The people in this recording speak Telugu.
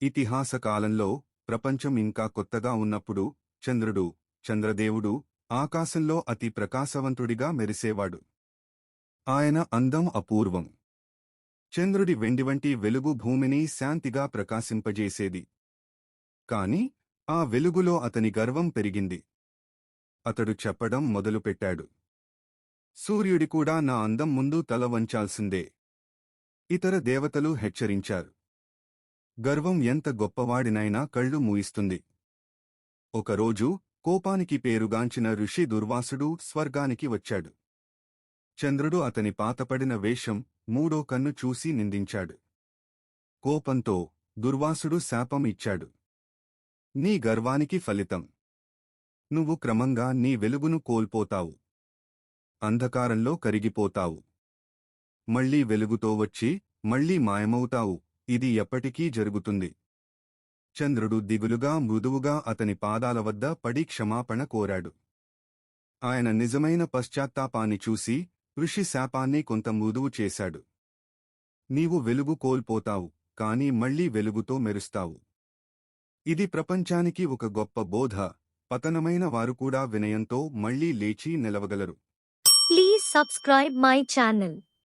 ఇతిహాస కాలంలో ప్రపంచం ఇంకా కొత్తగా ఉన్నప్పుడు చంద్రుడు, చంద్రదేవుడు ఆకాశంలో అతి ప్రకాశవంతుడిగా మెరిసేవాడు. ఆయన అందం అపూర్వం. చంద్రుడి వెండివంటి వెలుగు భూమిని శాంతిగా ప్రకాశింపజేసేది. కాని ఆ వెలుగులో అతని గర్వం పెరిగింది. అతడు చెప్పడం మొదలుపెట్టాడు. సూర్యుడి కూడా నా అందం ముందు తల వంచాల్సిందే. ఇతర దేవతలు హెచ్చరించారు. గర్వం ఎంత గొప్పవాడినైనా కళ్ళు మూయిస్తుంది. ఒకరోజు కోపానికి పేరుగాంచిన ఋషి దుర్వాసుడు స్వర్గానికి వచ్చాడు. చంద్రుడు అతని పాతపడిన వేషం, మూడో కన్ను చూసి నిందించాడు. కోపంతో దుర్వాసుడు శాపం ఇచ్చాడు. నీ గర్వానికి ఫలితం. నువ్వు క్రమంగా నీ వెలుగును కోల్పోతావు. అంధకారంలో కరిగిపోతావు. మళ్లీ వెలుగుతో వచ్చి మళ్లీ మాయమవుతావు. ఇది ఎప్పటికీ జరుగుతుంది. చంద్రుడు దిగులుగా మృదువుగా అతని పాదాల వద్ద పడి క్షమాపణ కోరాడు. ఆయన నిజమైన పశ్చాత్తాపాన్ని చూసి ఋషి శాపాన్ని కొంత మృదువు చేశాడు. నీవు వెలుగు కోల్పోతావు, కాని మళ్లీ వెలుగుతో మెరుస్తావు. ఇది ప్రపంచానికి ఒక గొప్ప బోధ. పతనమైన వారు కూడా వినయంతో మళ్లీ లేచి నిలవగలరు. Please subscribe my channel.